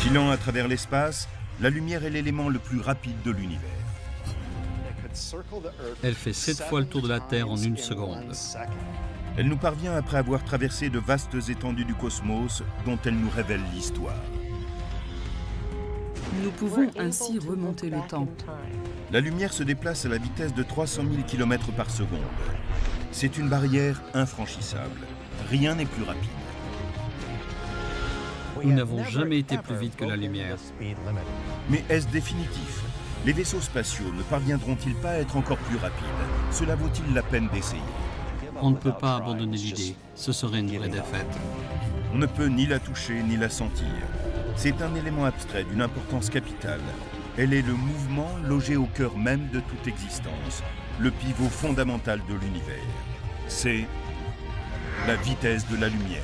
Filant à travers l'espace, la lumière est l'élément le plus rapide de l'univers. Elle fait 7 fois le tour de la Terre en 1 seconde. Elle nous parvient après avoir traversé de vastes étendues du cosmos dont elle nous révèle l'histoire. Nous pouvons ainsi remonter le temps. La lumière se déplace à la vitesse de 300 000 km par seconde. C'est une barrière infranchissable. Rien n'est plus rapide. Nous n'avons jamais été plus vite que la lumière. Mais est-ce définitif? Les vaisseaux spatiaux ne parviendront-ils pas à être encore plus rapides? Cela vaut-il la peine d'essayer? On ne peut pas abandonner l'idée. Ce serait une vraie défaite. On ne peut ni la toucher ni la sentir. C'est un élément abstrait d'une importance capitale. Elle est le mouvement logé au cœur même de toute existence, le pivot fondamental de l'univers. C'est la vitesse de la lumière.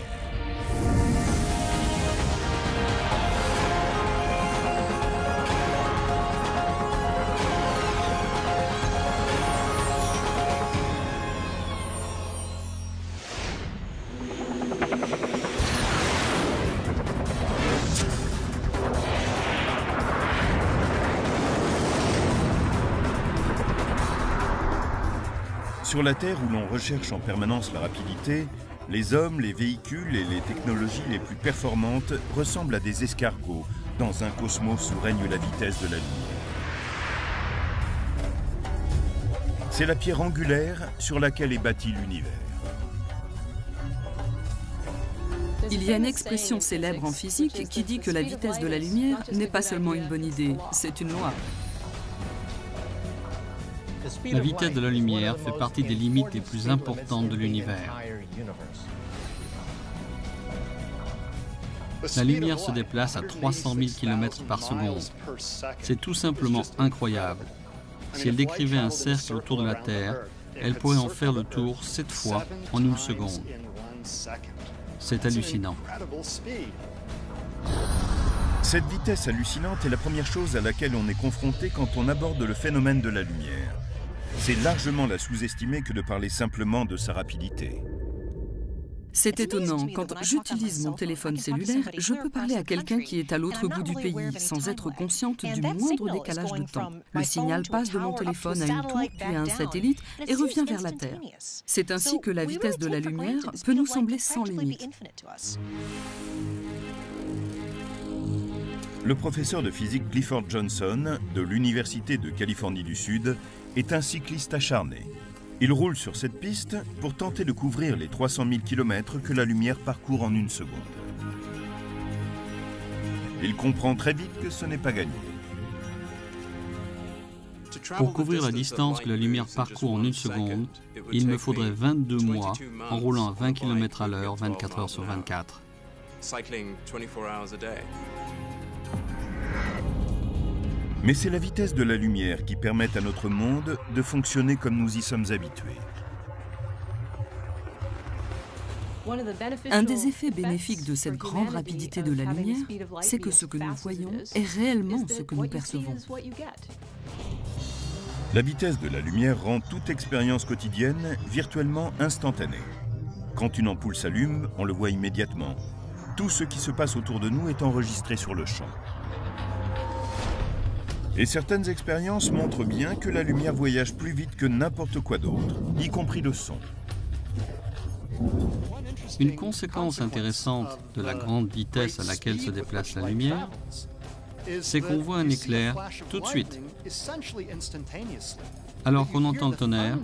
Sur la Terre, où l'on recherche en permanence la rapidité, les hommes, les véhicules et les technologies les plus performantes ressemblent à des escargots dans un cosmos où règne la vitesse de la lumière. C'est la pierre angulaire sur laquelle est bâti l'univers. Il y a une expression célèbre en physique qui dit que la vitesse de la lumière n'est pas seulement une bonne idée, c'est une loi. La vitesse de la lumière fait partie des limites les plus importantes de l'univers. La lumière se déplace à 300 000 km par seconde. C'est tout simplement incroyable. Si elle décrivait un cercle autour de la Terre, elle pourrait en faire le tour 7 fois en 1 seconde. C'est hallucinant. Cette vitesse hallucinante est la première chose à laquelle on est confronté quand on aborde le phénomène de la lumière. C'est largement la sous-estimer que de parler simplement de sa rapidité. C'est étonnant, quand j'utilise mon téléphone cellulaire, je peux parler à quelqu'un qui est à l'autre bout du pays sans être consciente du moindre décalage de temps. Le signal passe de mon téléphone à une tour, puis à un satellite et revient vers la Terre. C'est ainsi que la vitesse de la lumière peut nous sembler sans limite. Le professeur de physique Clifford Johnson, de l'Université de Californie du Sud, est un cycliste acharné. Il roule sur cette piste pour tenter de couvrir les 300 000 km que la lumière parcourt en 1 seconde. Il comprend très vite que ce n'est pas gagné. Pour couvrir la distance que la lumière parcourt en 1 seconde, il me faudrait 22 mois en roulant à 20 km à l'heure, 24 heures sur 24. Mais c'est la vitesse de la lumière qui permet à notre monde de fonctionner comme nous y sommes habitués. Un des effets bénéfiques de cette grande rapidité de la lumière, c'est que ce que nous voyons est réellement ce que nous percevons. La vitesse de la lumière rend toute expérience quotidienne virtuellement instantanée. Quand une ampoule s'allume, on le voit immédiatement. Tout ce qui se passe autour de nous est enregistré sur le champ. Et certaines expériences montrent bien que la lumière voyage plus vite que n'importe quoi d'autre, y compris le son. Une conséquence intéressante de la grande vitesse à laquelle se déplace la lumière, c'est qu'on voit un éclair tout de suite, alors qu'on entend le tonnerre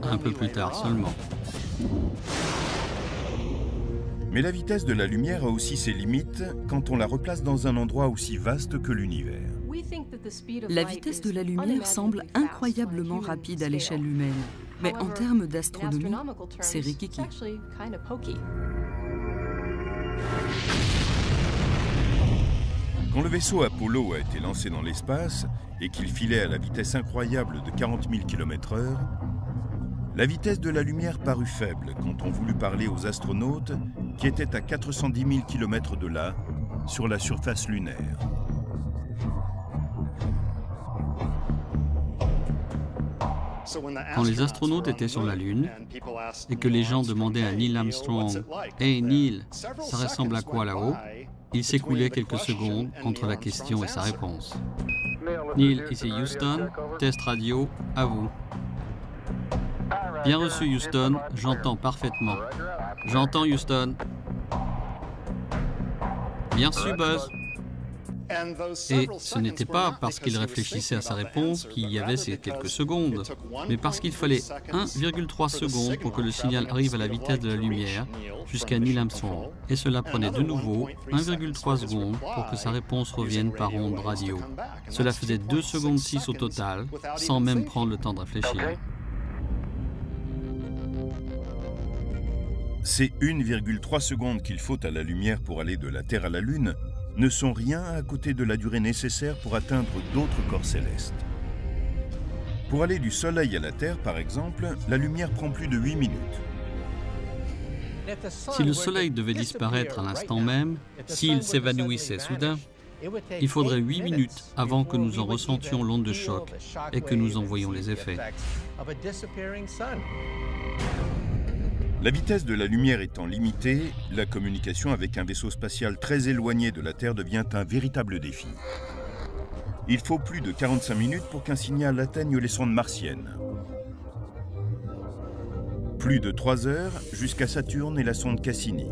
un peu plus tard seulement. Mais la vitesse de la lumière a aussi ses limites quand on la replace dans un endroit aussi vaste que l'univers. La vitesse de la lumière semble incroyablement rapide à l'échelle humaine. Mais en termes d'astronomie, c'est rikiki. Quand le vaisseau Apollo a été lancé dans l'espace et qu'il filait à la vitesse incroyable de 40 000 km/h, la vitesse de la lumière parut faible quand on voulut parler aux astronautes qui étaient à 410 000 km de là, sur la surface lunaire. Quand les astronautes étaient sur la Lune et que les gens demandaient à Neil Armstrong « Hey Neil, ça ressemble à quoi là-haut ?» il s'écoulait quelques secondes entre la question et sa réponse. Neil, ici Houston, test radio, à vous. Bien reçu Houston, j'entends parfaitement. J'entends Houston. Bien reçu Buzz. Et ce n'était pas parce qu'il réfléchissait à sa réponse qu'il y avait ces quelques secondes, mais parce qu'il fallait 1,3 secondes pour que le signal arrive à la vitesse de la lumière jusqu'à Neil Armstrong. Et cela prenait de nouveau 1,3 secondes pour que sa réponse revienne par onde radio. Cela faisait 2 secondes 6 au total, sans même prendre le temps de réfléchir. Ces 1,3 secondes qu'il faut à la lumière pour aller de la Terre à la Lune ne sont rien à côté de la durée nécessaire pour atteindre d'autres corps célestes. Pour aller du Soleil à la Terre, par exemple, la lumière prend plus de 8 minutes. Si le Soleil devait disparaître à l'instant même, s'il s'évanouissait soudain, il faudrait 8 minutes avant que nous en ressentions l'onde de choc et que nous en voyions les effets. La vitesse de la lumière étant limitée, la communication avec un vaisseau spatial très éloigné de la Terre devient un véritable défi. Il faut plus de 45 minutes pour qu'un signal atteigne les sondes martiennes. Plus de 3 heures jusqu'à Saturne et la sonde Cassini.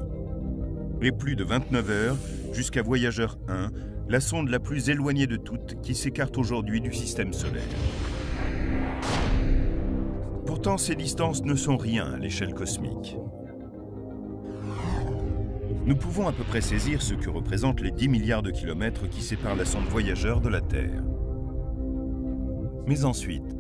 Et plus de 29 heures jusqu'à Voyageur 1, la sonde la plus éloignée de toutes qui s'écarte aujourd'hui du système solaire. Pourtant, ces distances ne sont rien à l'échelle cosmique. Nous pouvons à peu près saisir ce que représentent les 10 milliards de kilomètres qui séparent la sonde Voyageur de la Terre. Mais ensuite,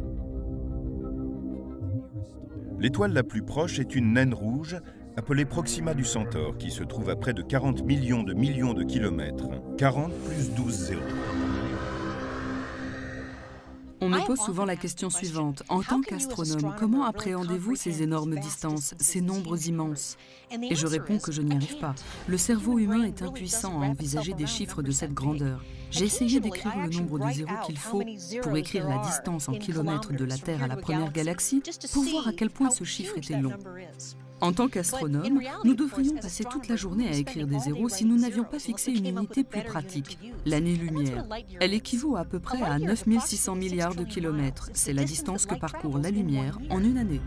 l'étoile la plus proche est une naine rouge appelée Proxima du Centaure qui se trouve à près de 40 millions de kilomètres. 40 plus 12 zéros. On me pose souvent la question suivante. En tant qu'astronome, comment appréhendez-vous ces énormes distances, ces nombres immenses? Et je réponds que je n'y arrive pas. Le cerveau humain est impuissant à envisager des chiffres de cette grandeur. J'ai essayé d'écrire le nombre de zéros qu'il faut pour écrire la distance en kilomètres de la Terre à la première galaxie pour voir à quel point ce chiffre était long. En tant qu'astronome, nous devrions passer toute la journée à écrire des zéros si nous n'avions pas fixé une unité plus pratique, l'année-lumière. Elle équivaut à peu près à 9600 milliards de kilomètres. C'est la distance que parcourt la lumière en une année.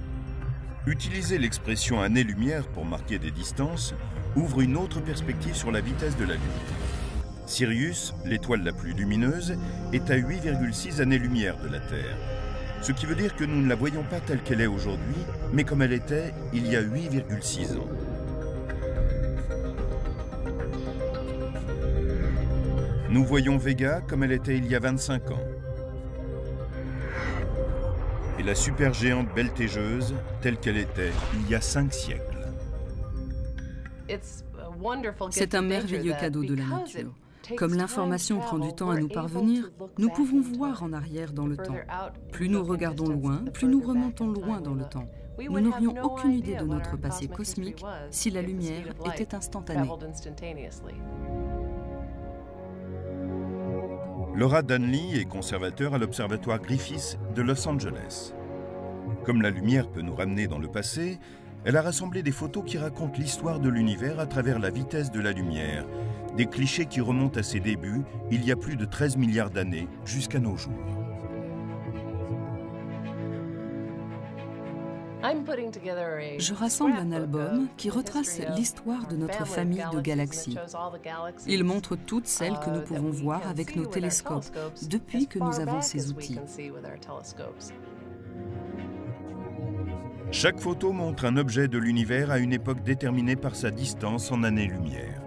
Utiliser l'expression année-lumière pour marquer des distances ouvre une autre perspective sur la vitesse de la lumière. Sirius, l'étoile la plus lumineuse, est à 8,6 années-lumière de la Terre. Ce qui veut dire que nous ne la voyons pas telle qu'elle est aujourd'hui, mais comme elle était il y a 8,6 ans. Nous voyons Vega comme elle était il y a 25 ans. Et la supergéante Beltégeuse telle qu'elle était il y a 5 siècles. C'est un merveilleux cadeau de la nature. Comme l'information prend du temps à nous parvenir, nous pouvons voir en arrière dans le temps. Plus nous regardons loin, plus nous remontons loin dans le temps. Nous n'aurions aucune idée de notre passé cosmique si la lumière était instantanée. Laura Danley est conservateur à l'Observatoire Griffith de Los Angeles. Comme la lumière peut nous ramener dans le passé, elle a rassemblé des photos qui racontent l'histoire de l'univers à travers la vitesse de la lumière, des clichés qui remontent à ses débuts, il y a plus de 13 milliards d'années, jusqu'à nos jours. Je rassemble un album qui retrace l'histoire de notre famille de galaxies. Il montre toutes celles que nous pouvons voir avec nos télescopes, depuis que nous avons ces outils. Chaque photo montre un objet de l'univers à une époque déterminée par sa distance en années-lumière.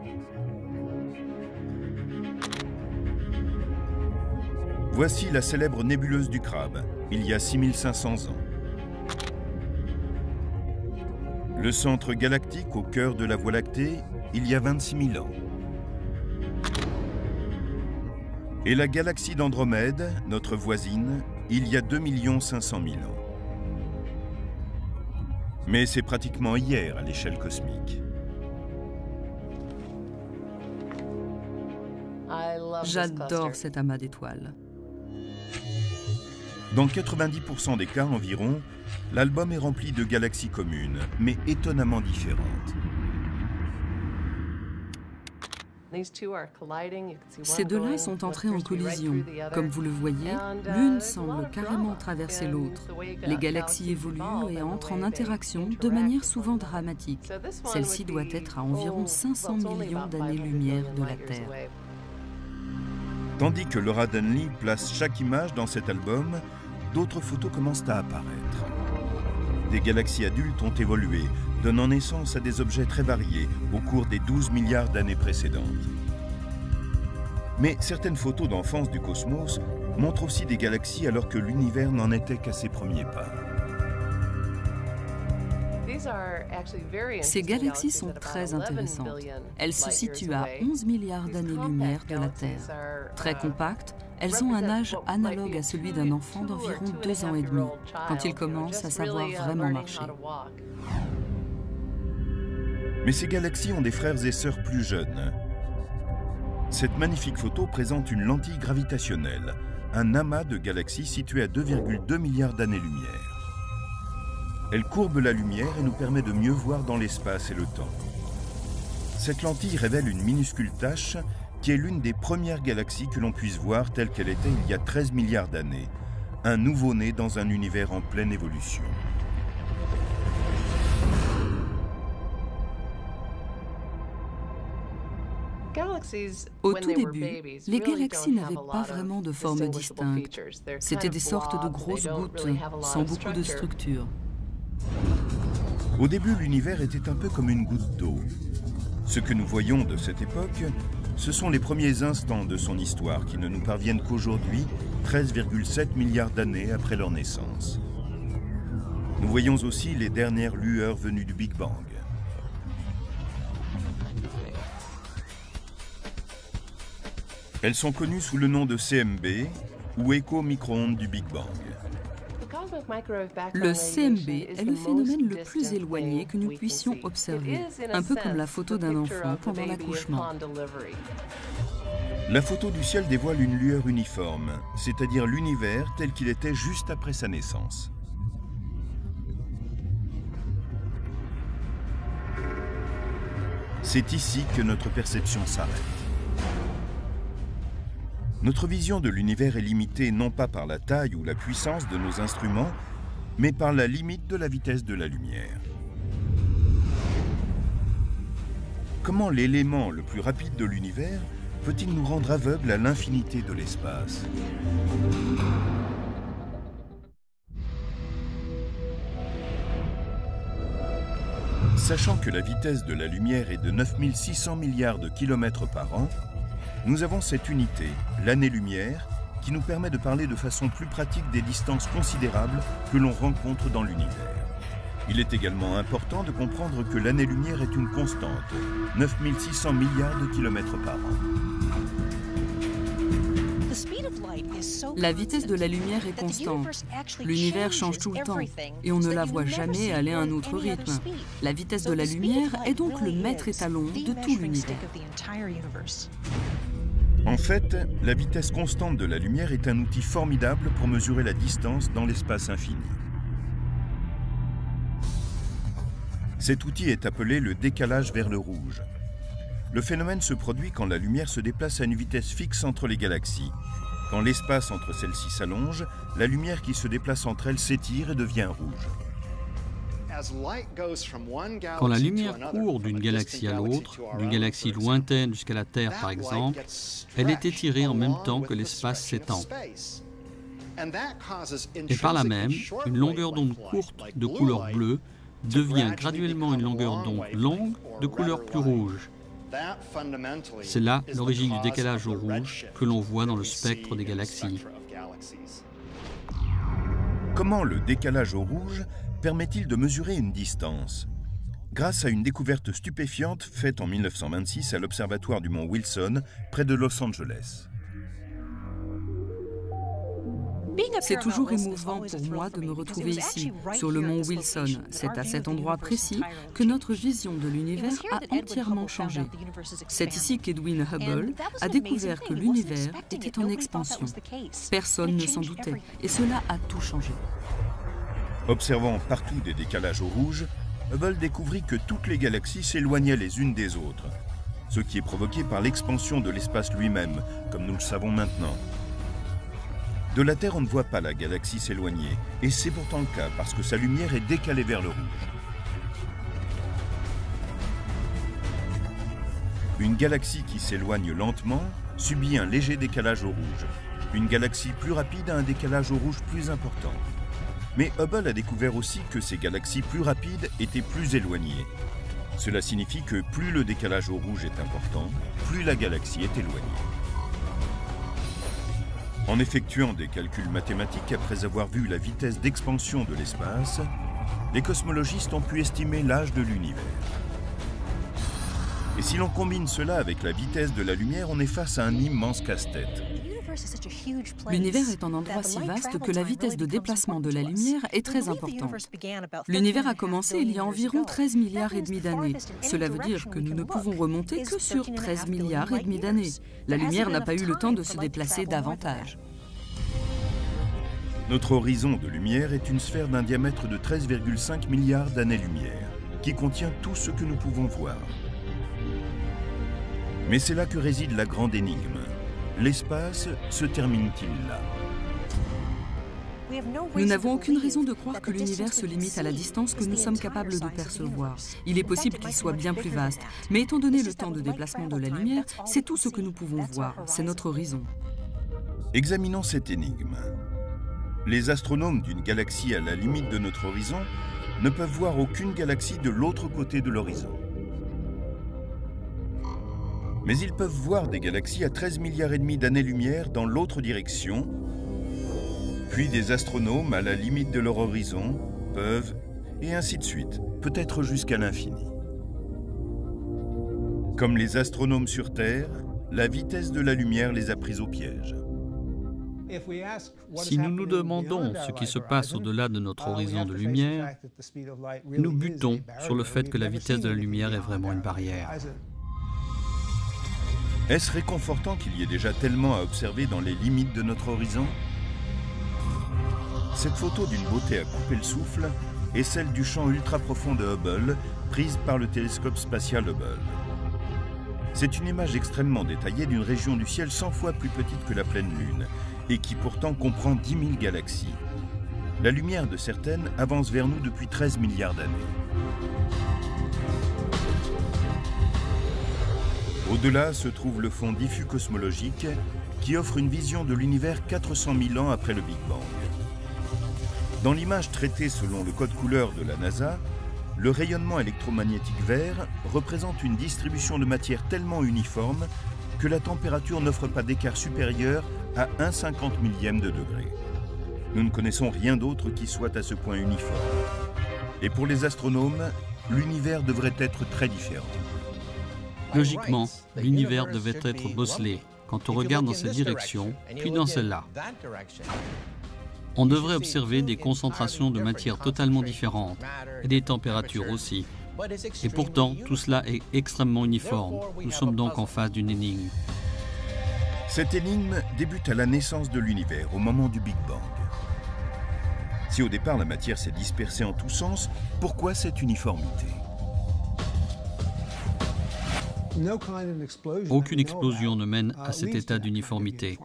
Voici la célèbre nébuleuse du Crabe, il y a 6500 ans. Le centre galactique au cœur de la Voie lactée, il y a 26 000 ans. Et la galaxie d'Andromède, notre voisine, il y a 2 500 000 ans. Mais c'est pratiquement hier à l'échelle cosmique. J'adore cet amas d'étoiles. Dans 90% des cas environ, l'album est rempli de galaxies communes, mais étonnamment différentes. Ces deux-là sont entrés en collision. Comme vous le voyez, l'une semble carrément traverser l'autre. Les galaxies évoluent et entrent en interaction de manière souvent dramatique. Celle-ci doit être à environ 500 millions d'années-lumière de la Terre. Tandis que Laura Denley place chaque image dans cet album, d'autres photos commencent à apparaître. Des galaxies adultes ont évolué, donnant naissance à des objets très variés au cours des 12 milliards d'années précédentes. Mais certaines photos d'enfance du cosmos montrent aussi des galaxies alors que l'univers n'en était qu'à ses premiers pas. Ces galaxies sont très intéressantes. Elles se situent à 11 milliards d'années-lumière de la Terre. Très compactes, elles ont un âge analogue à celui d'un enfant d'environ 2 ans et demi, quand il commence à savoir vraiment marcher. Mais ces galaxies ont des frères et sœurs plus jeunes. Cette magnifique photo présente une lentille gravitationnelle, un amas de galaxies situé à 2,2 milliards d'années-lumière. Elle courbe la lumière et nous permet de mieux voir dans l'espace et le temps. Cette lentille révèle une minuscule tache qui est l'une des premières galaxies que l'on puisse voir telle qu'elle était il y a 13 milliards d'années, un nouveau-né dans un univers en pleine évolution. Au tout début, les galaxies n'avaient pas vraiment de forme distincte. C'étaient des sortes de grosses gouttes, sans beaucoup de structure. Au début, l'univers était un peu comme une goutte d'eau. Ce que nous voyons de cette époque, ce sont les premiers instants de son histoire qui ne nous parviennent qu'aujourd'hui, 13,7 milliards d'années après leur naissance. Nous voyons aussi les dernières lueurs venues du Big Bang. Elles sont connues sous le nom de CMB ou écho micro-ondes du Big Bang. Le CMB est le phénomène le plus éloigné que nous puissions observer, un peu comme la photo d'un enfant pendant l'accouchement. La photo du ciel dévoile une lueur uniforme, c'est-à-dire l'univers tel qu'il était juste après sa naissance. C'est ici que notre perception s'arrête. Notre vision de l'univers est limitée non pas par la taille ou la puissance de nos instruments, mais par la limite de la vitesse de la lumière. Comment l'élément le plus rapide de l'univers peut-il nous rendre aveugles à l'infinité de l'espace ? Sachant que la vitesse de la lumière est de 9600 milliards de kilomètres par an, nous avons cette unité, l'année-lumière, qui nous permet de parler de façon plus pratique des distances considérables que l'on rencontre dans l'univers. Il est également important de comprendre que l'année-lumière est une constante, 9600 milliards de kilomètres par an. La vitesse de la lumière est constante. L'univers change tout le temps et on ne la voit jamais aller à un autre rythme. La vitesse de la lumière est donc le maître étalon de tout l'univers. En fait, la vitesse constante de la lumière est un outil formidable pour mesurer la distance dans l'espace infini. Cet outil est appelé le décalage vers le rouge. Le phénomène se produit quand la lumière se déplace à une vitesse fixe entre les galaxies. Quand l'espace entre celles-ci s'allonge, la lumière qui se déplace entre elles s'étire et devient rouge. Quand la lumière court d'une galaxie à l'autre, d'une galaxie lointaine jusqu'à la Terre par exemple, elle est étirée en même temps que l'espace s'étend. Et par là même, une longueur d'onde courte de couleur bleue devient graduellement une longueur d'onde longue de couleur plus rouge. C'est là l'origine du décalage au rouge que l'on voit dans le spectre des galaxies. Comment le décalage au rouge permet-il de mesurer une distance? Grâce à une découverte stupéfiante faite en 1926 à l'observatoire du mont Wilson, près de Los Angeles. C'est toujours émouvant pour moi de me retrouver ici, sur le mont Wilson. C'est à cet endroit précis que notre vision de l'univers a entièrement changé. C'est ici qu'Edwin Hubble a découvert que l'univers était en expansion. Personne ne s'en doutait, et cela a tout changé. Observant partout des décalages au rouge, Hubble découvrit que toutes les galaxies s'éloignaient les unes des autres, ce qui est provoqué par l'expansion de l'espace lui-même, comme nous le savons maintenant. De la Terre, on ne voit pas la galaxie s'éloigner, et c'est pourtant le cas, parce que sa lumière est décalée vers le rouge. Une galaxie qui s'éloigne lentement subit un léger décalage au rouge. Une galaxie plus rapide a un décalage au rouge plus important. Mais Hubble a découvert aussi que ces galaxies plus rapides étaient plus éloignées. Cela signifie que plus le décalage au rouge est important, plus la galaxie est éloignée. En effectuant des calculs mathématiques après avoir vu la vitesse d'expansion de l'espace, les cosmologistes ont pu estimer l'âge de l'univers. Et si l'on combine cela avec la vitesse de la lumière, on est face à un immense casse-tête. L'univers est un endroit si vaste que la vitesse de déplacement de la lumière est très importante. L'univers a commencé il y a environ 13 milliards et demi d'années. Cela veut dire que nous ne pouvons remonter que sur 13 milliards et demi d'années. La lumière n'a pas eu le temps de se déplacer davantage. Notre horizon de lumière est une sphère d'un diamètre de 13,5 milliards d'années-lumière, qui contient tout ce que nous pouvons voir. Mais c'est là que réside la grande énigme. L'espace se termine-t-il là? Nous n'avons aucune raison de croire que l'univers se limite à la distance que nous sommes capables de percevoir. Il est possible qu'il soit bien plus vaste, mais étant donné le temps de déplacement de la lumière, c'est tout ce que nous pouvons voir, c'est notre horizon. Examinons cette énigme. Les astronomes d'une galaxie à la limite de notre horizon ne peuvent voir aucune galaxie de l'autre côté de l'horizon. Mais ils peuvent voir des galaxies à 13 milliards et demi d'années-lumière dans l'autre direction, puis des astronomes à la limite de leur horizon peuvent, et ainsi de suite, peut-être jusqu'à l'infini. Comme les astronomes sur Terre, la vitesse de la lumière les a pris au piège. Si nous nous demandons ce qui se passe au-delà de notre horizon de lumière, nous butons sur le fait que la vitesse de la lumière est vraiment une barrière. Est-ce réconfortant qu'il y ait déjà tellement à observer dans les limites de notre horizon? Cette photo d'une beauté à couper le souffle est celle du champ ultra-profond de Hubble, prise par le télescope spatial Hubble. C'est une image extrêmement détaillée d'une région du ciel 100 fois plus petite que la pleine Lune, et qui pourtant comprend 10 000 galaxies. La lumière de certaines avance vers nous depuis 13 milliards d'années. Au-delà se trouve le fond diffus cosmologique qui offre une vision de l'univers 400 000 ans après le Big Bang. Dans l'image traitée selon le code couleur de la NASA, le rayonnement électromagnétique vert représente une distribution de matière tellement uniforme que la température n'offre pas d'écart supérieur à 1/50 millième de degré. Nous ne connaissons rien d'autre qui soit à ce point uniforme. Et pour les astronomes, l'univers devrait être très différent. Logiquement, l'univers devait être bosselé quand on regarde dans cette direction, puis dans celle-là. On devrait observer des concentrations de matière totalement différentes et des températures aussi. Et pourtant, tout cela est extrêmement uniforme. Nous sommes donc en face d'une énigme. Cette énigme débute à la naissance de l'univers, au moment du Big Bang. Si au départ la matière s'est dispersée en tous sens, pourquoi cette uniformité? Aucune explosion ne mène à cet état d'uniformité.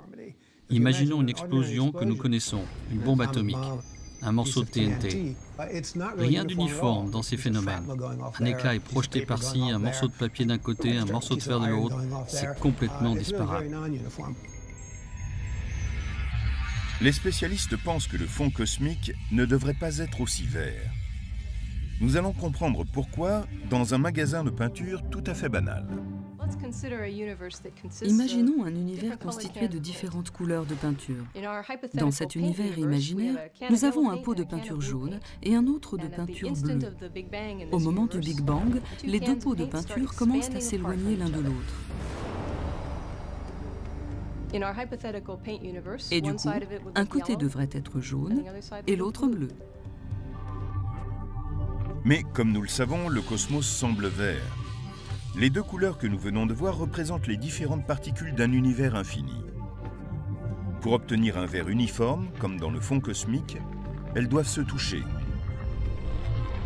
Imaginons une explosion que nous connaissons, une bombe atomique, un morceau de TNT. Rien d'uniforme dans ces phénomènes. Un éclat est projeté par-ci, un morceau de papier d'un côté, un morceau de fer de l'autre. C'est complètement disparate. Les spécialistes pensent que le fond cosmique ne devrait pas être aussi vert. Nous allons comprendre pourquoi dans un magasin de peinture tout à fait banal. Imaginons un univers constitué de différentes couleurs de peinture. Dans cet univers imaginaire, nous avons un pot de peinture jaune et un autre de peinture bleue. Au moment du Big Bang, les deux pots de peinture commencent à s'éloigner l'un de l'autre. Et du coup, un côté devrait être jaune et l'autre bleu. Mais comme nous le savons, le cosmos semble vert. Les deux couleurs que nous venons de voir représentent les différentes particules d'un univers infini. Pour obtenir un vert uniforme, comme dans le fond cosmique, elles doivent se toucher.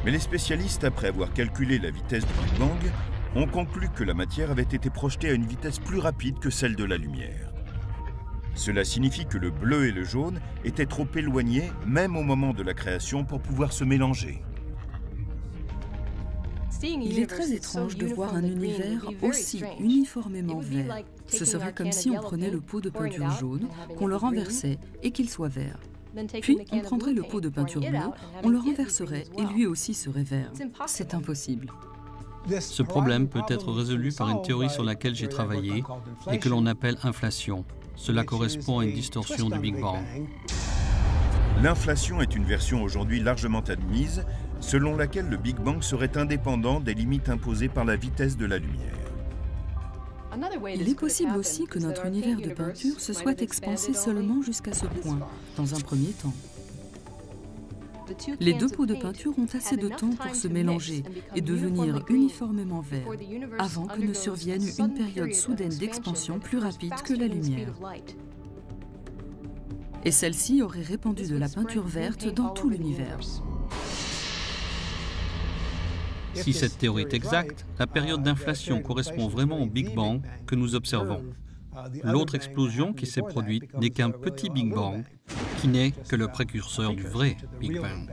Mais les spécialistes, après avoir calculé la vitesse du Big Bang, ont conclu que la matière avait été projetée à une vitesse plus rapide que celle de la lumière. Cela signifie que le bleu et le jaune étaient trop éloignés, même au moment de la création, pour pouvoir se mélanger. Il est très étrange de voir un univers aussi uniformément vert. Ce serait comme si on prenait le pot de peinture jaune, qu'on le renversait et qu'il soit vert. Puis on prendrait le pot de peinture bleue, on le renverserait et lui aussi serait vert. C'est impossible. Ce problème peut être résolu par une théorie sur laquelle j'ai travaillé et que l'on appelle inflation. Cela correspond à une distorsion du Big Bang. L'inflation est une version aujourd'hui largement admise, selon laquelle le Big Bang serait indépendant des limites imposées par la vitesse de la lumière. Il est possible aussi que notre univers de peinture se soit expansé seulement jusqu'à ce point, dans un premier temps. Les deux pots de peinture ont assez de temps pour se mélanger et devenir uniformément verts, avant que ne survienne une période soudaine d'expansion plus rapide que la lumière. Et celle-ci aurait répandu de la peinture verte dans tout l'univers. Si cette théorie est exacte, la période d'inflation correspond vraiment au Big Bang que nous observons. L'autre explosion qui s'est produite n'est qu'un petit Big Bang, qui n'est que le précurseur du vrai Big Bang.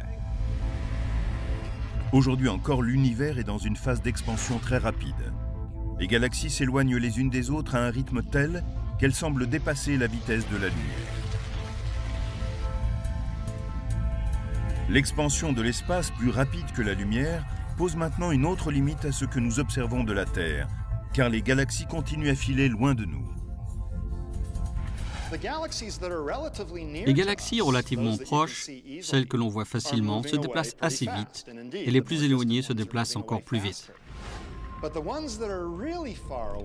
Aujourd'hui encore, l'univers est dans une phase d'expansion très rapide. Les galaxies s'éloignent les unes des autres à un rythme tel qu'elles semblent dépasser la vitesse de la lumière. L'expansion de l'espace plus rapide que la lumière pose maintenant une autre limite à ce que nous observons de la Terre, car les galaxies continuent à filer loin de nous. Les galaxies relativement proches, celles que l'on voit facilement, se déplacent assez vite, et les plus éloignées se déplacent encore plus vite.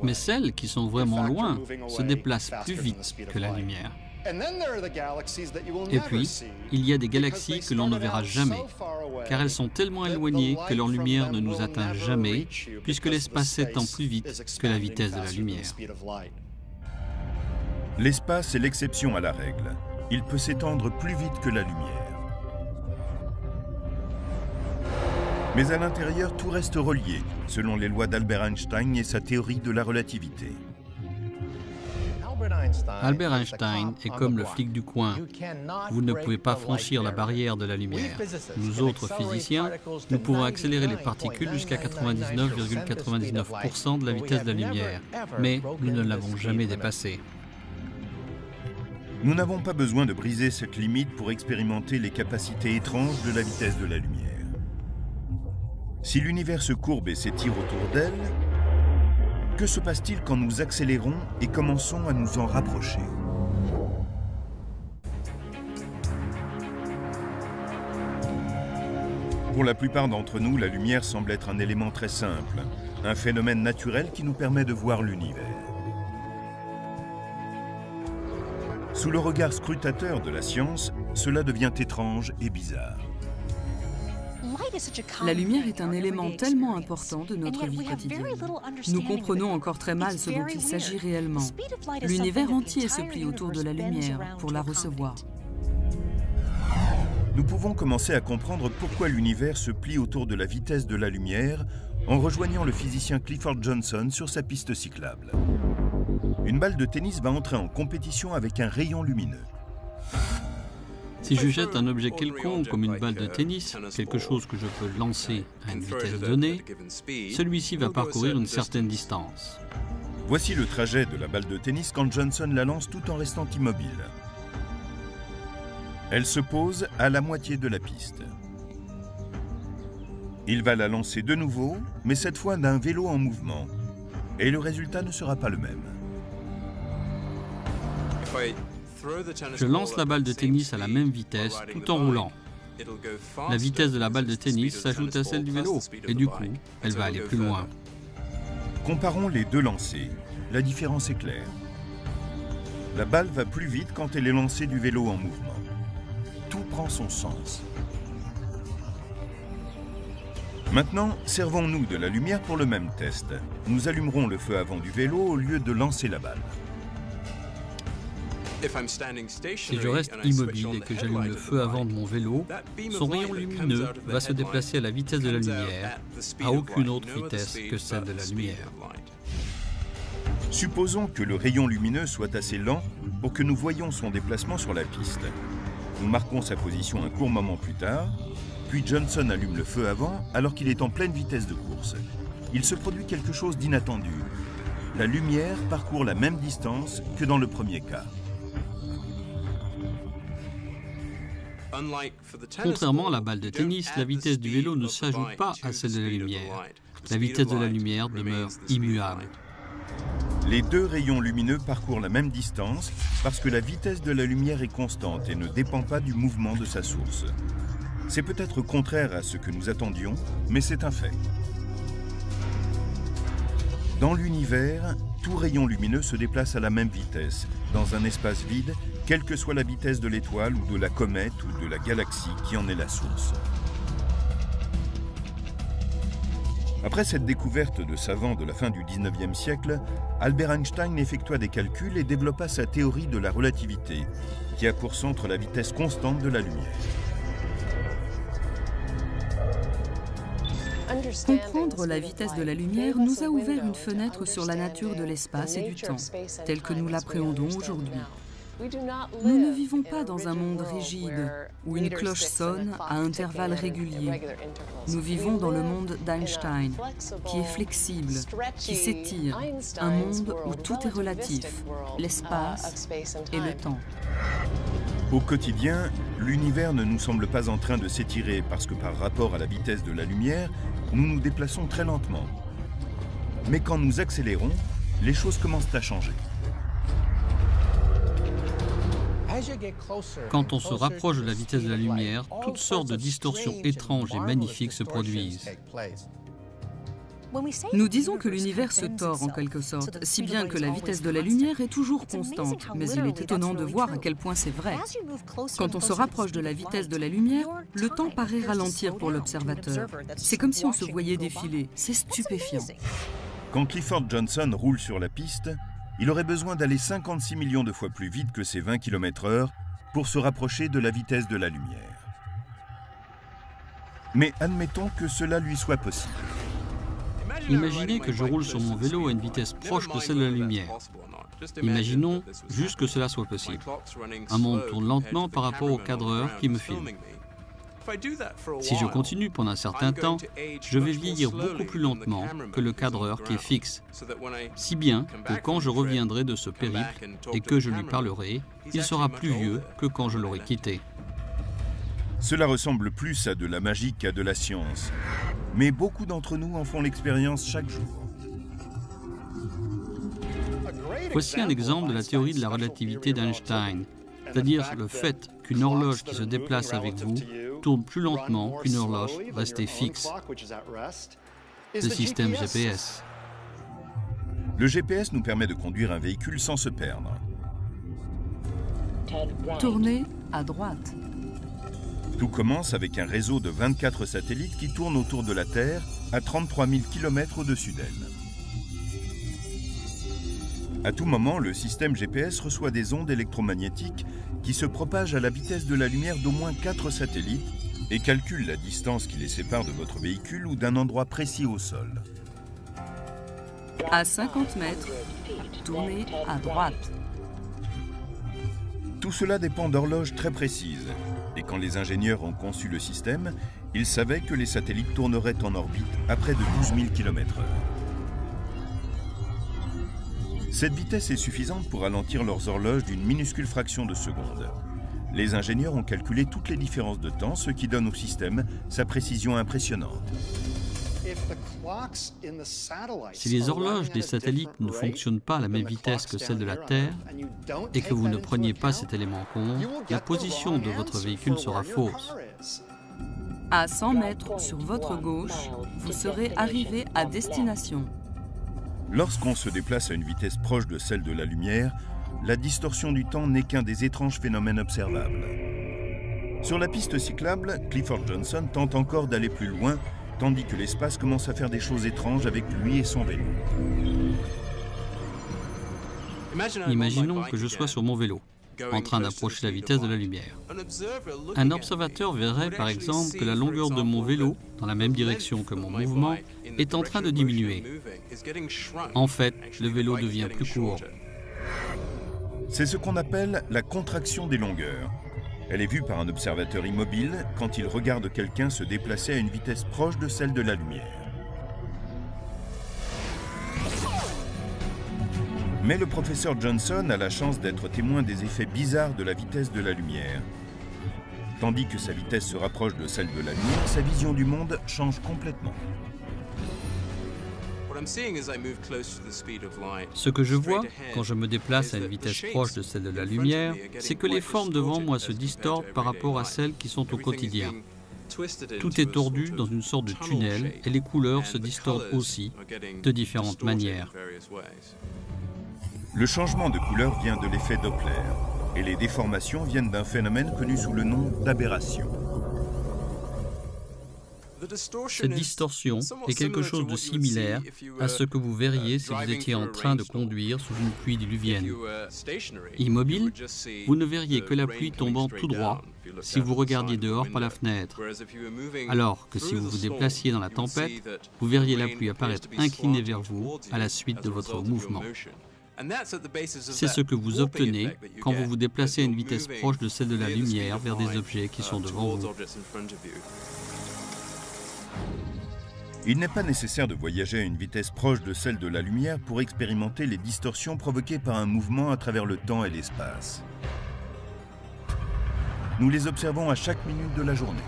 Mais celles qui sont vraiment loin se déplacent plus vite que la lumière. Et puis, il y a des galaxies que l'on ne verra jamais, car elles sont tellement éloignées que leur lumière ne nous atteint jamais, puisque l'espace s'étend plus vite que la vitesse de la lumière. L'espace est l'exception à la règle. Il peut s'étendre plus vite que la lumière. Mais à l'intérieur, tout reste relié, selon les lois d'Albert Einstein et sa théorie de la relativité. Albert Einstein est comme le flic du coin. Vous ne pouvez pas franchir la barrière de la lumière. Nous autres physiciens, nous pouvons accélérer les particules jusqu'à 99,99% de la vitesse de la lumière, mais nous ne l'avons jamais dépassée. Nous n'avons pas besoin de briser cette limite pour expérimenter les capacités étranges de la vitesse de la lumière. Si l'univers se courbe et s'étire autour d'elle, que se passe-t-il quand nous accélérons et commençons à nous en rapprocher? Pour la plupart d'entre nous, la lumière semble être un élément très simple, un phénomène naturel qui nous permet de voir l'univers. Sous le regard scrutateur de la science, cela devient étrange et bizarre. La lumière est un élément tellement important de notre vie quotidienne. Nous comprenons encore très mal ce dont il s'agit réellement. L'univers entier se plie autour de la lumière pour la recevoir. Nous pouvons commencer à comprendre pourquoi l'univers se plie autour de la vitesse de la lumière en rejoignant le physicien Clifford Johnson sur sa piste cyclable. Une balle de tennis va entrer en compétition avec un rayon lumineux. Si je jette un objet quelconque comme une balle de tennis, quelque chose que je peux lancer à une vitesse donnée, celui-ci va parcourir une certaine distance. Voici le trajet de la balle de tennis quand Johnson la lance tout en restant immobile. Elle se pose à la moitié de la piste. Il va la lancer de nouveau, mais cette fois d'un vélo en mouvement. Et le résultat ne sera pas le même. Je lance la balle de tennis à la même vitesse tout en roulant. La vitesse de la balle de tennis s'ajoute à celle du vélo et du coup, elle va aller plus loin. Comparons les deux lancers. La différence est claire. La balle va plus vite quand elle est lancée du vélo en mouvement. Tout prend son sens. Maintenant, servons-nous de la lumière pour le même test. Nous allumerons le feu avant du vélo au lieu de lancer la balle. Si je reste immobile et que j'allume le feu avant de mon vélo, son rayon lumineux va se déplacer à la vitesse de la lumière, à aucune autre vitesse que celle de la lumière. Supposons que le rayon lumineux soit assez lent pour que nous voyions son déplacement sur la piste. Nous marquons sa position un court moment plus tard, puis Johnson allume le feu avant alors qu'il est en pleine vitesse de course. Il se produit quelque chose d'inattendu. La lumière parcourt la même distance que dans le premier cas. Contrairement à la balle de tennis, la vitesse du vélo ne s'ajoute pas à celle de la lumière. La vitesse de la lumière demeure immuable. Les deux rayons lumineux parcourent la même distance parce que la vitesse de la lumière est constante et ne dépend pas du mouvement de sa source. C'est peut-être contraire à ce que nous attendions, mais c'est un fait. Dans l'univers, tout rayon lumineux se déplace à la même vitesse, dans un espace vide, quelle que soit la vitesse de l'étoile ou de la comète ou de la galaxie qui en est la source. Après cette découverte de savants de la fin du 19e siècle, Albert Einstein effectua des calculs et développa sa théorie de la relativité, qui a pour centre la vitesse constante de la lumière. Comprendre la vitesse de la lumière nous a ouvert une fenêtre sur la nature de l'espace et du temps, tel que nous l'appréhendons aujourd'hui. Nous ne vivons pas dans un monde rigide, où une cloche sonne à intervalles réguliers. Nous vivons dans le monde d'Einstein, qui est flexible, qui s'étire, un monde où tout est relatif, l'espace et le temps. Au quotidien, l'univers ne nous semble pas en train de s'étirer parce que par rapport à la vitesse de la lumière, nous nous déplaçons très lentement. Mais quand nous accélérons, les choses commencent à changer. Quand on se rapproche de la vitesse de la lumière, toutes sortes de distorsions étranges et magnifiques se produisent. Nous disons que l'univers se tord en quelque sorte, si bien que la vitesse de la lumière est toujours constante. Mais il est étonnant de voir à quel point c'est vrai. Quand on se rapproche de la vitesse de la lumière, le temps paraît ralentir pour l'observateur. C'est comme si on se voyait défiler. C'est stupéfiant. Quand Clifford Johnson roule sur la piste, il aurait besoin d'aller 56 millions de fois plus vite que ses 20 km/h pour se rapprocher de la vitesse de la lumière. Mais admettons que cela lui soit possible. Imaginez que je roule sur mon vélo à une vitesse proche de celle de la lumière. Imaginons juste que cela soit possible. Un monde tourne lentement par rapport au cadreur qui me filme. Si je continue pendant un certain temps, je vais vieillir beaucoup plus lentement que le cadreur qui est fixe. Si bien que quand je reviendrai de ce périple et que je lui parlerai, il sera plus vieux que quand je l'aurai quitté. Cela ressemble plus à de la magie qu'à de la science. Mais beaucoup d'entre nous en font l'expérience chaque jour. Voici un exemple de la théorie de la relativité d'Einstein, c'est-à-dire le fait qu'une horloge qui se déplace avec vous tourne plus lentement qu'une horloge restée fixe. Le système GPS. Le GPS nous permet de conduire un véhicule sans se perdre. Tournez à droite. Tout commence avec un réseau de 24 satellites qui tournent autour de la Terre à 33 000 km au-dessus d'elle. À tout moment, le système GPS reçoit des ondes électromagnétiques qui se propagent à la vitesse de la lumière d'au moins 4 satellites et calcule la distance qui les sépare de votre véhicule ou d'un endroit précis au sol. À 50 mètres, tournez à droite. Tout cela dépend d'horloges très précises. Et quand les ingénieurs ont conçu le système, ils savaient que les satellites tourneraient en orbite à près de 12 000 km/h. Cette vitesse est suffisante pour ralentir leurs horloges d'une minuscule fraction de seconde. Les ingénieurs ont calculé toutes les différences de temps, ce qui donne au système sa précision impressionnante. Si les horloges des satellites ne fonctionnent pas à la même vitesse que celle de la Terre et que vous ne preniez pas cet élément en compte, la position de votre véhicule sera fausse. À 100 mètres sur votre gauche, vous serez arrivé à destination. Lorsqu'on se déplace à une vitesse proche de celle de la lumière, la distorsion du temps n'est qu'un des étranges phénomènes observables. Sur la piste cyclable, Clifford Johnson tente encore d'aller plus loin, tandis que l'espace commence à faire des choses étranges avec lui et son vélo. Imaginons que je sois sur mon vélo, en train d'approcher la vitesse de la lumière. Un observateur verrait par exemple que la longueur de mon vélo, dans la même direction que mon mouvement, est en train de diminuer. En fait, le vélo devient plus court. C'est ce qu'on appelle la contraction des longueurs. Elle est vue par un observateur immobile quand il regarde quelqu'un se déplacer à une vitesse proche de celle de la lumière. Mais le professeur Johnson a la chance d'être témoin des effets bizarres de la vitesse de la lumière. Tandis que sa vitesse se rapproche de celle de la lumière, sa vision du monde change complètement. Ce que je vois quand je me déplace à une vitesse proche de celle de la lumière, c'est que les formes devant moi se distortent par rapport à celles qui sont au quotidien. Tout est tordu dans une sorte de tunnel et les couleurs se distortent aussi de différentes manières. Le changement de couleur vient de l'effet Doppler et les déformations viennent d'un phénomène connu sous le nom d'aberration. Cette distorsion est quelque chose de similaire à ce que vous verriez si vous étiez en train de conduire sous une pluie diluvienne. Immobile, vous ne verriez que la pluie tombant tout droit si vous regardiez dehors par la fenêtre, alors que si vous vous déplaciez dans la tempête, vous verriez la pluie apparaître inclinée vers vous à la suite de votre mouvement. C'est ce que vous obtenez quand vous vous déplacez à une vitesse proche de celle de la lumière vers des objets qui sont devant vous. Il n'est pas nécessaire de voyager à une vitesse proche de celle de la lumière pour expérimenter les distorsions provoquées par un mouvement à travers le temps et l'espace. Nous les observons à chaque minute de la journée.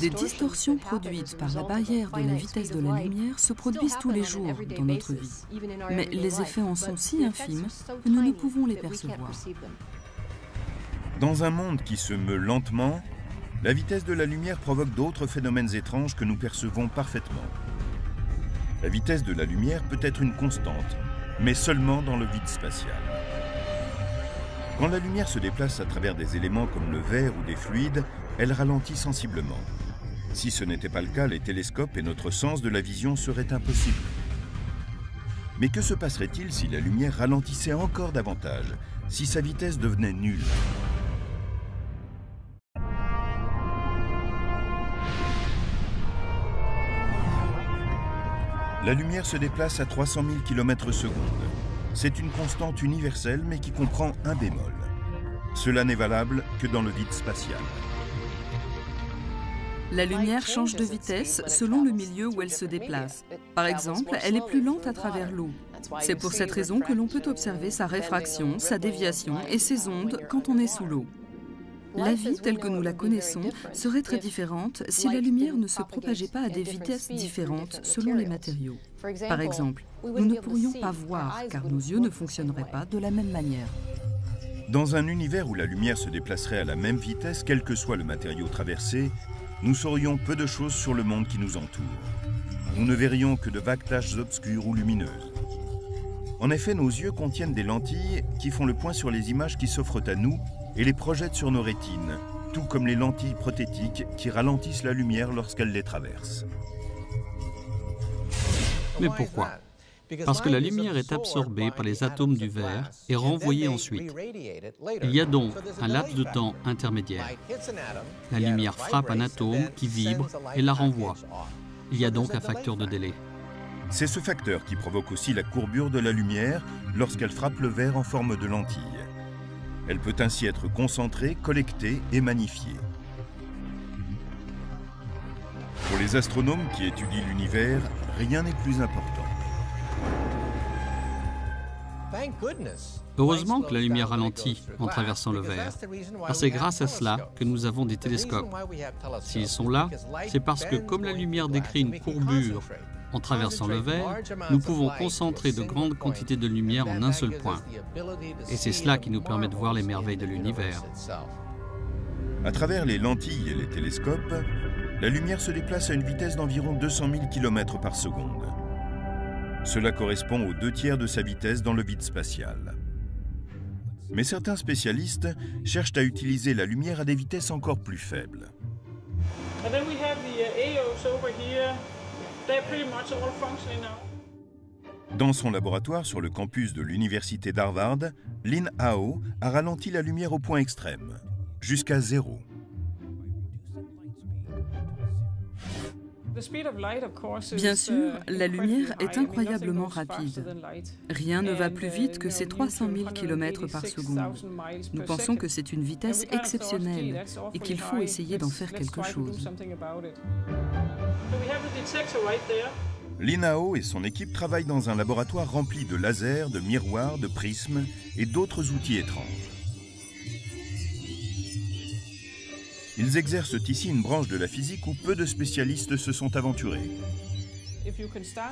Des distorsions produites par la barrière de la vitesse de la lumière se produisent tous les jours dans notre vie. Mais les effets en sont si infimes que nous ne pouvons les percevoir. Dans un monde qui se meut lentement, la vitesse de la lumière provoque d'autres phénomènes étranges que nous percevons parfaitement. La vitesse de la lumière peut être une constante, mais seulement dans le vide spatial. Quand la lumière se déplace à travers des éléments comme le verre ou des fluides, elle ralentit sensiblement. Si ce n'était pas le cas, les télescopes et notre sens de la vision seraient impossibles. Mais que se passerait-il si la lumière ralentissait encore davantage, si sa vitesse devenait nulle ? La lumière se déplace à 300 000 km/s. C'est une constante universelle, mais qui comprend un bémol. Cela n'est valable que dans le vide spatial. La lumière change de vitesse selon le milieu où elle se déplace. Par exemple, elle est plus lente à travers l'eau. C'est pour cette raison que l'on peut observer sa réfraction, sa déviation et ses ondes quand on est sous l'eau. La vie, telle que nous la connaissons, serait très différente si la lumière ne se propageait pas à des vitesses différentes selon les matériaux. Par exemple, nous ne pourrions pas voir car nos yeux ne fonctionneraient pas de la même manière. Dans un univers où la lumière se déplacerait à la même vitesse, quel que soit le matériau traversé, nous saurions peu de choses sur le monde qui nous entoure. Nous ne verrions que de vagues taches obscures ou lumineuses. En effet, nos yeux contiennent des lentilles qui font le point sur les images qui s'offrent à nous et les projettent sur nos rétines, tout comme les lentilles prothétiques qui ralentissent la lumière lorsqu'elles les traversent. Mais pourquoi ? Parce que la lumière est absorbée par les atomes du verre et renvoyée ensuite. Il y a donc un laps de temps intermédiaire. La lumière frappe un atome qui vibre et la renvoie. Il y a donc un facteur de délai. C'est ce facteur qui provoque aussi la courbure de la lumière lorsqu'elle frappe le verre en forme de lentille. Elle peut ainsi être concentrée, collectée et magnifiée. Pour les astronomes qui étudient l'univers, rien n'est plus important. Heureusement que la lumière ralentit en traversant le verre, car c'est grâce à cela que nous avons des télescopes. S'ils sont là, c'est parce que comme la lumière décrit une courbure en traversant le verre, nous pouvons concentrer de grandes quantités de lumière en un seul point. Et c'est cela qui nous permet de voir les merveilles de l'univers. À travers les lentilles et les télescopes, la lumière se déplace à une vitesse d'environ 200 000 km/s. Cela correspond aux 2/3 de sa vitesse dans le vide spatial. Mais certains spécialistes cherchent à utiliser la lumière à des vitesses encore plus faibles. Dans son laboratoire sur le campus de l'université d'Harvard, Lin Hao a ralenti la lumière au point extrême, jusqu'à 0. Bien sûr, la lumière est incroyablement rapide. Rien ne va plus vite que ces 300 000 km par seconde. Nous pensons que c'est une vitesse exceptionnelle et qu'il faut essayer d'en faire quelque chose. Lin Hao et son équipe travaillent dans un laboratoire rempli de lasers, de miroirs, de prismes et d'autres outils étranges. Ils exercent ici une branche de la physique où peu de spécialistes se sont aventurés.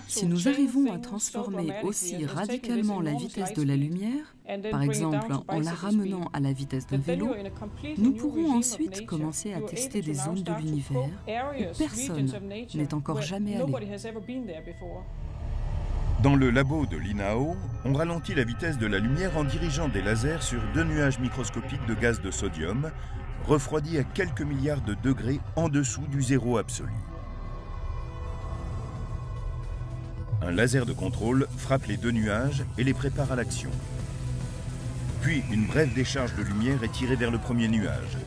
Si nous arrivons à transformer aussi radicalement la vitesse de la lumière, par exemple en la ramenant à la vitesse d'un vélo, nous pourrons ensuite commencer à tester des zones de l'univers où personne n'est encore jamais allé. Dans le labo de Lin Hao, on ralentit la vitesse de la lumière en dirigeant des lasers sur 2 nuages microscopiques de gaz de sodium, refroidis à quelques milliards de degrés en dessous du zéro absolu. Un laser de contrôle frappe les 2 nuages et les prépare à l'action. Puis une brève décharge de lumière est tirée vers le premier nuage.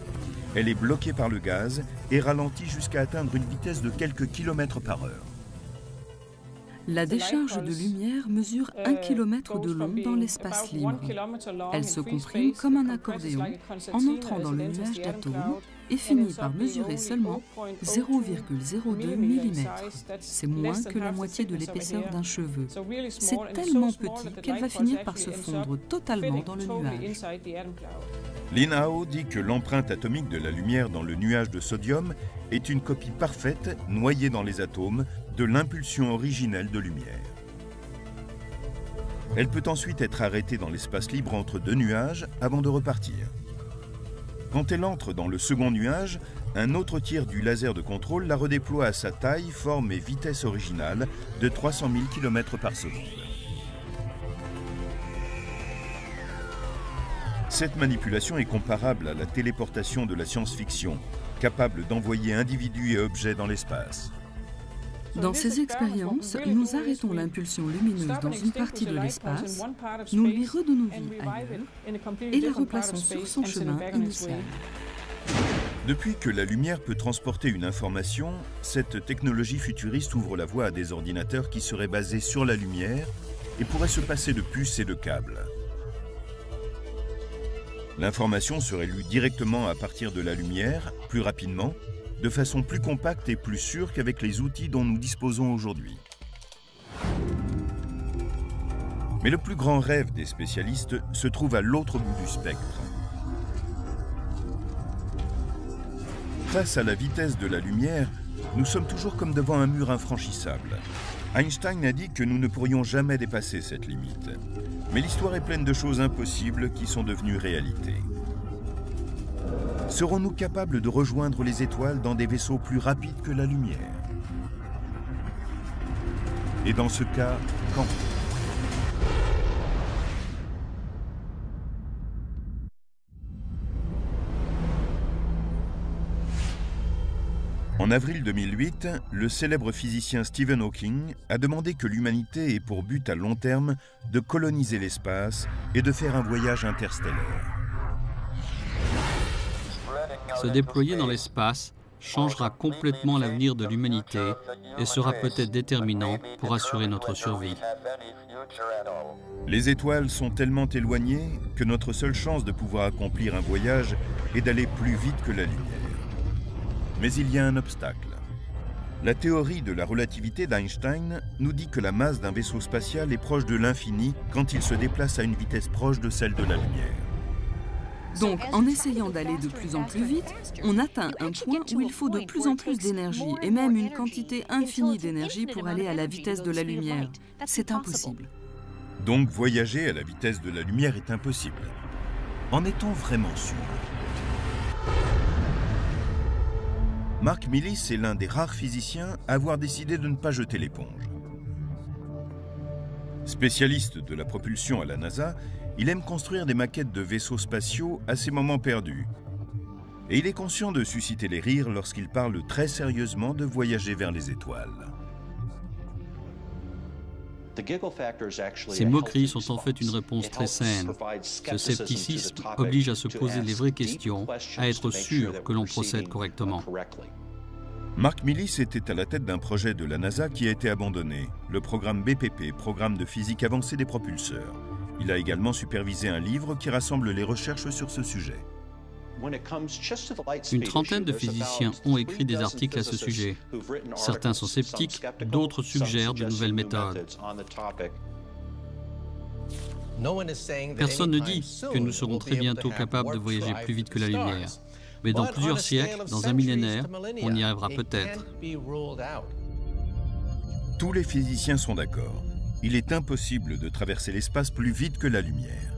Elle est bloquée par le gaz et ralentie jusqu'à atteindre une vitesse de quelques kilomètres par heure. La décharge de lumière mesure 1 km de long dans l'espace libre. Elle se comprime comme un accordéon en entrant dans le nuage d'atomes et finit par mesurer seulement 0,02 mm. C'est moins que la moitié de l'épaisseur d'un cheveu. C'est tellement petit qu'elle va finir par se fondre totalement dans le nuage. Lin Hao dit que l'empreinte atomique de la lumière dans le nuage de sodium est une copie parfaite, noyée dans les atomes, de l'impulsion originelle de lumière. Elle peut ensuite être arrêtée dans l'espace libre entre 2 nuages avant de repartir. Quand elle entre dans le second nuage, un autre tir du laser de contrôle la redéploie à sa taille, forme et vitesse originale de 300 000 km par seconde. Cette manipulation est comparable à la téléportation de la science-fiction, capable d'envoyer individus et objets dans l'espace. Dans ces expériences, nous arrêtons l'impulsion lumineuse dans une partie de l'espace, nous lui redonnons vie ailleurs et la replaçons sur son chemin initial. Depuis que la lumière peut transporter une information, cette technologie futuriste ouvre la voie à des ordinateurs qui seraient basés sur la lumière et pourraient se passer de puces et de câbles. L'information serait lue directement à partir de la lumière, plus rapidement, de façon plus compacte et plus sûre qu'avec les outils dont nous disposons aujourd'hui. Mais le plus grand rêve des spécialistes se trouve à l'autre bout du spectre. Face à la vitesse de la lumière, nous sommes toujours comme devant un mur infranchissable. Einstein a dit que nous ne pourrions jamais dépasser cette limite. Mais l'histoire est pleine de choses impossibles qui sont devenues réalité. Serons-nous capables de rejoindre les étoiles dans des vaisseaux plus rapides que la lumière? Et dans ce cas, quand? En avril 2008, le célèbre physicien Stephen Hawking a demandé que l'humanité ait pour but à long terme de coloniser l'espace et de faire un voyage interstellaire. Se déployer dans l'espace changera complètement l'avenir de l'humanité et sera peut-être déterminant pour assurer notre survie. Les étoiles sont tellement éloignées que notre seule chance de pouvoir accomplir un voyage est d'aller plus vite que la lumière. Mais il y a un obstacle. La théorie de la relativité d'Einstein nous dit que la masse d'un vaisseau spatial est proche de l'infini quand il se déplace à une vitesse proche de celle de la lumière. Donc, en essayant d'aller de plus en plus vite, on atteint un point où il faut de plus en plus d'énergie et même une quantité infinie d'énergie pour aller à la vitesse de la lumière. C'est impossible. Donc, voyager à la vitesse de la lumière est impossible. En est-on vraiment sûr? Mark Millis est l'un des rares physiciens à avoir décidé de ne pas jeter l'éponge. Spécialiste de la propulsion à la NASA, il aime construire des maquettes de vaisseaux spatiaux à ses moments perdus. Et il est conscient de susciter les rires lorsqu'il parle très sérieusement de voyager vers les étoiles. Ces moqueries sont en fait une réponse très saine. Ce scepticisme oblige à se poser les vraies questions, à être sûr que l'on procède correctement. Mark Millis était à la tête d'un projet de la NASA qui a été abandonné, le programme BPP, Programme de physique avancée des propulseurs. Il a également supervisé un livre qui rassemble les recherches sur ce sujet. Une trentaine de physiciens ont écrit des articles à ce sujet. Certains sont sceptiques, d'autres suggèrent de nouvelles méthodes. Personne ne dit que nous serons très bientôt capables de voyager plus vite que la lumière. Mais dans plusieurs siècles, dans un millénaire, on y arrivera peut-être. Tous les physiciens sont d'accord. Il est impossible de traverser l'espace plus vite que la lumière.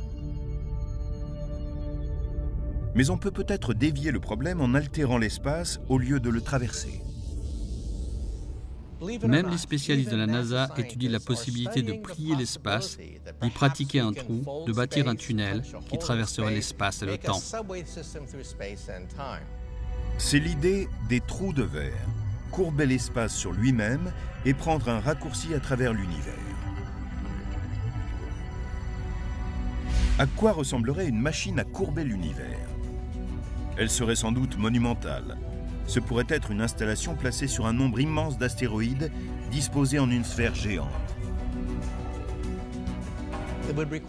Mais on peut peut-être dévier le problème en altérant l'espace au lieu de le traverser. Même les spécialistes de la NASA étudient la possibilité de plier l'espace, d'y pratiquer un trou, de bâtir un tunnel qui traverserait l'espace et le temps. C'est l'idée des trous de verre, courber l'espace sur lui-même et prendre un raccourci à travers l'univers. À quoi ressemblerait une machine à courber l'univers ? Elle serait sans doute monumentale. Ce pourrait être une installation placée sur un nombre immense d'astéroïdes disposés en une sphère géante.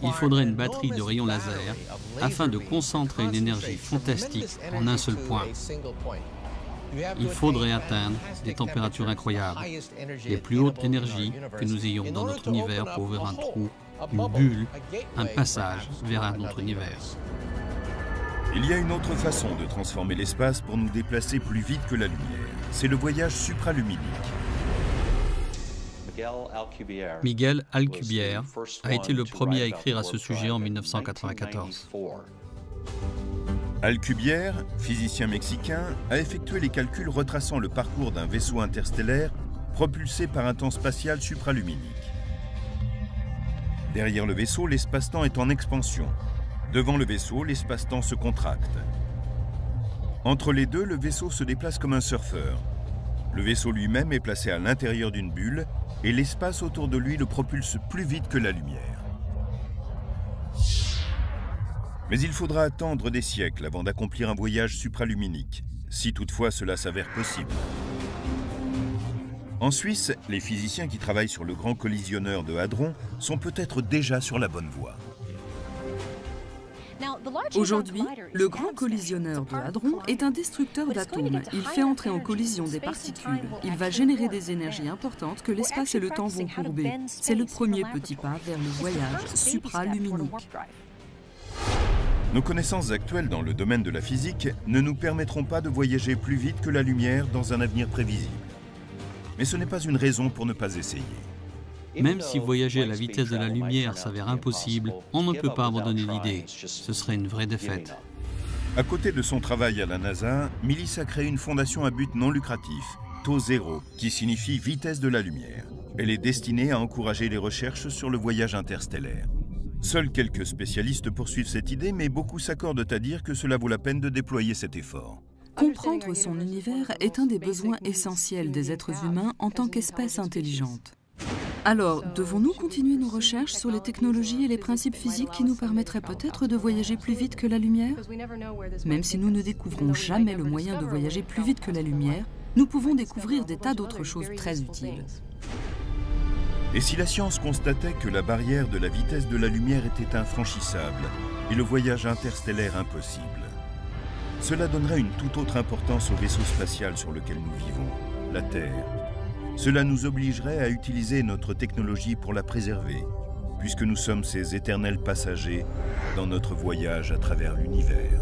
Il faudrait une batterie de rayons laser afin de concentrer une énergie fantastique en un seul point. Il faudrait atteindre des températures incroyables, les plus hautes énergies que nous ayons dans notre univers pour ouvrir un trou, une bulle, un passage vers un autre univers. Il y a une autre façon de transformer l'espace pour nous déplacer plus vite que la lumière. C'est le voyage supraluminique. Miguel Alcubierre a été le premier à écrire à ce sujet en 1994. Alcubierre, physicien mexicain, a effectué les calculs retraçant le parcours d'un vaisseau interstellaire propulsé par un temps spatial supraluminique. Derrière le vaisseau, l'espace-temps est en expansion. Devant le vaisseau, l'espace-temps se contracte. Entre les deux, le vaisseau se déplace comme un surfeur. Le vaisseau lui-même est placé à l'intérieur d'une bulle et l'espace autour de lui le propulse plus vite que la lumière. Mais il faudra attendre des siècles avant d'accomplir un voyage supraluminique, si toutefois cela s'avère possible. En Suisse, les physiciens qui travaillent sur le grand collisionneur de Hadron sont peut-être déjà sur la bonne voie. Aujourd'hui, le grand collisionneur de Hadron est un destructeur d'atomes. Il fait entrer en collision des particules. Il va générer des énergies importantes que l'espace et le temps vont courber. C'est le premier petit pas vers le voyage supraluminique. Nos connaissances actuelles dans le domaine de la physique ne nous permettront pas de voyager plus vite que la lumière dans un avenir prévisible. Mais ce n'est pas une raison pour ne pas essayer. Même si voyager à la vitesse de la lumière s'avère impossible, on ne peut pas abandonner l'idée. Ce serait une vraie défaite. À côté de son travail à la NASA, Millis a créé une fondation à but non lucratif, Taux Zéro, qui signifie vitesse de la lumière. Elle est destinée à encourager les recherches sur le voyage interstellaire. Seuls quelques spécialistes poursuivent cette idée, mais beaucoup s'accordent à dire que cela vaut la peine de déployer cet effort. Comprendre son univers est un des besoins essentiels des êtres humains en tant qu'espèce intelligente. Alors, devons-nous continuer nos recherches sur les technologies et les principes physiques qui nous permettraient peut-être de voyager plus vite que la lumière? Même si nous ne découvrons jamais le moyen de voyager plus vite que la lumière, nous pouvons découvrir des tas d'autres choses très utiles. Et si la science constatait que la barrière de la vitesse de la lumière était infranchissable et le voyage interstellaire impossible? Cela donnerait une toute autre importance au vaisseau spatial sur lequel nous vivons, la Terre. Cela nous obligerait à utiliser notre technologie pour la préserver, puisque nous sommes ces éternels passagers dans notre voyage à travers l'univers.